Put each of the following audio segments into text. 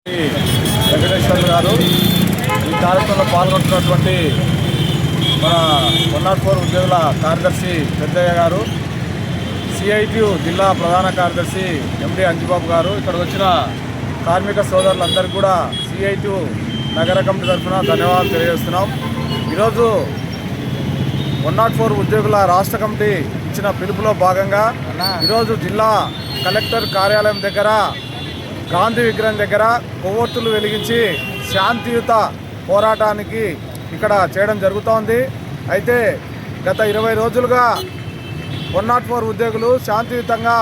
వెంకటేశ్వర్ గారు ఈ కార్యక్రమంలో పాల్గొంటున్నటువంటి మన 104 ఉద్యోగుల కార్యదర్శి పెద్దయ్య గారు, సిఐటియు జిల్లా ప్రధాన కార్యదర్శి ఎండి అంజిబాబు గారు, ఇక్కడికి వచ్చిన కార్మిక సోదరులందరికీ కూడా సిఐటియు నగర కమిటీ తరఫున ధన్యవాదాలు తెలియజేస్తున్నాం. ఈరోజు 104 ఉద్యోగుల రాష్ట్ర కమిటీ ఇచ్చిన పిలుపులో భాగంగా ఈరోజు జిల్లా కలెక్టర్ కార్యాలయం దగ్గర గాంధీ విగ్రహం దగ్గర కొవ్వొత్తులు వెలిగించి శాంతియుత పోరాటానికి ఇక్కడ చేయడం జరుగుతోంది. అయితే గత 20 రోజులుగా 104 ఉద్యోగులు శాంతియుతంగా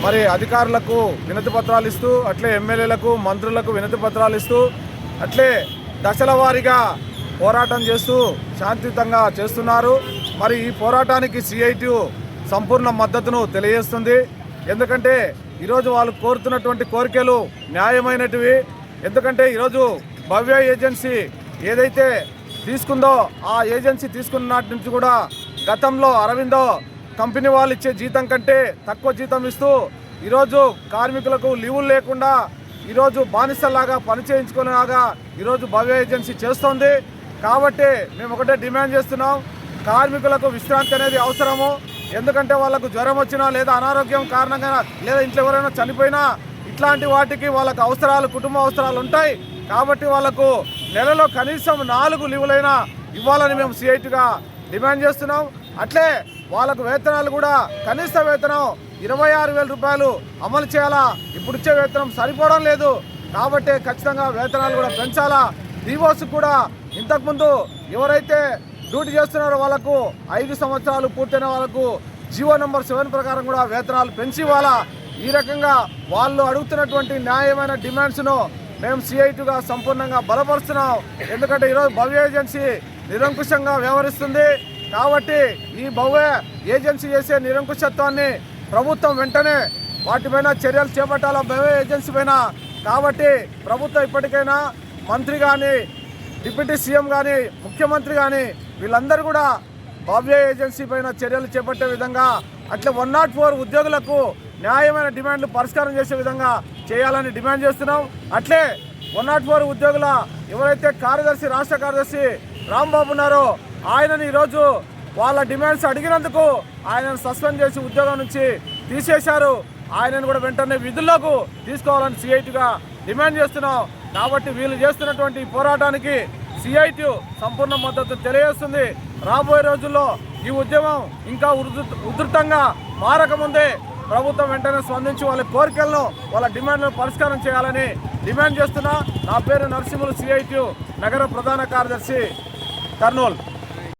మరి అధికారులకు వినతి పత్రాలు ఇస్తూ, అట్లే ఎమ్మెల్యేలకు మంత్రులకు వినతి పత్రాలు ఇస్తూ, అట్లే దశల వారీగా పోరాటం చేస్తూ శాంతియుతంగా చేస్తున్నారు. మరి ఈ పోరాటానికి సిఐటియు సంపూర్ణ మద్దతును తెలియజేస్తుంది. ఎందుకంటే ఈరోజు వాళ్ళు కోరుతున్నటువంటి కోరికలు న్యాయమైనటివి. ఎందుకంటే ఈరోజు భవ్య ఏజెన్సీ ఏదైతే తీసుకుందో ఆ ఏజెన్సీ తీసుకున్న నాటి నుంచి కూడా గతంలో అరవిందో కంపెనీ వాళ్ళు ఇచ్చే జీతం కంటే తక్కువ జీతం ఇస్తూ ఈరోజు కార్మికులకు లీవులు లేకుండా ఈరోజు బానిసలాగా పనిచేయించుకునేలాగా ఈరోజు భవ్య ఏజెన్సీ చేస్తోంది. కాబట్టి మేము ఒకటే డిమాండ్ చేస్తున్నాం, కార్మికులకు విశ్రాంతి అనేది అవసరము. ఎందుకంటే వాళ్ళకు జ్వరం వచ్చినా లేదా అనారోగ్యం కారణంగా లేదా ఇంట్లో ఎవరైనా చనిపోయినా ఇట్లాంటి వాటికి వాళ్ళకు అవసరాలు, కుటుంబ అవసరాలు ఉంటాయి. కాబట్టి వాళ్ళకు నెలలో కనీసం 4 లీవులైనా ఇవ్వాలని మేము సిఐటిగా డిమాండ్ చేస్తున్నాం. అట్లే వాళ్ళకు వేతనాలు కూడా కనీస వేతనం 26,000 రూపాయలు అమలు చేయాలా. ఇప్పుడు ఇచ్చే వేతనం సరిపోవడం లేదు. కాబట్టి ఖచ్చితంగా వేతనాలు కూడా పెంచాలా. డివోర్స్ కూడా ఇంతకుముందు ఎవరైతే డ్యూటీ చేస్తున్నారో వాళ్ళకు 5 సంవత్సరాలు పూర్తయిన వాళ్ళకు జీవో నెంబర్ 7 ప్రకారం కూడా వేతనాలు పెంచి ఇవ్వాలా. ఈ రకంగా వాళ్ళు అడుగుతున్నటువంటి న్యాయమైన డిమాండ్స్ను మేము సిఐటిగా సంపూర్ణంగా బలపరుస్తున్నాం. ఎందుకంటే ఈరోజు భవ్య ఏజెన్సీ నిరంకుశంగా వ్యవహరిస్తుంది. కాబట్టి ఈ భవ్య ఏజెన్సీ చేసే నిరంకుశత్వాన్ని ప్రభుత్వం వెంటనే వాటిపైన చర్యలు చేపట్టాలా, భవ్య ఏజెన్సీ పైన. కాబట్టి ప్రభుత్వం ఇప్పటికైనా మంత్రి కానీ, డిప్యూటీ సీఎం కానీ, ముఖ్యమంత్రి కానీ వీళ్ళందరూ కూడా భవ్య ఏజెన్సీ పైన చర్యలు చేపట్టే విధంగా, అట్లా 104 ఉద్యోగులకు న్యాయమైన డిమాండ్లు పరిష్కారం చేసే విధంగా చేయాలని డిమాండ్ చేస్తున్నాం. అట్లే 104 ఉద్యోగుల ఎవరైతే కార్యదర్శి, రాష్ట్ర కార్యదర్శి రాంబాబు ఉన్నారో ఆయనని ఈరోజు వాళ్ళ డిమాండ్స్ అడిగినందుకు ఆయనను సస్పెండ్ చేసి ఉద్యోగం నుంచి తీసేశారు. ఆయనను కూడా వెంటనే విధుల్లోకి తీసుకోవాలని సిఐటిగా డిమాండ్ చేస్తున్నాం. కాబట్టి వీళ్ళు చేస్తున్నటువంటి పోరాటానికి సిఐటియు సంపూర్ణ మద్దతు తెలియజేస్తుంది. రాబోయే రోజుల్లో ఈ ఉద్యమం ఇంకా ఉధృతంగా మారకముందే ప్రభుత్వం వెంటనే స్పందించి వాళ్ళ కోరికలను, వాళ్ళ డిమాండ్లను పరిష్కారం చేయాలని డిమాండ్ చేస్తున్నా. నా పేరు నరసింహులు, సిఐటియు నగర ప్రధాన కార్యదర్శి, కర్నూలు.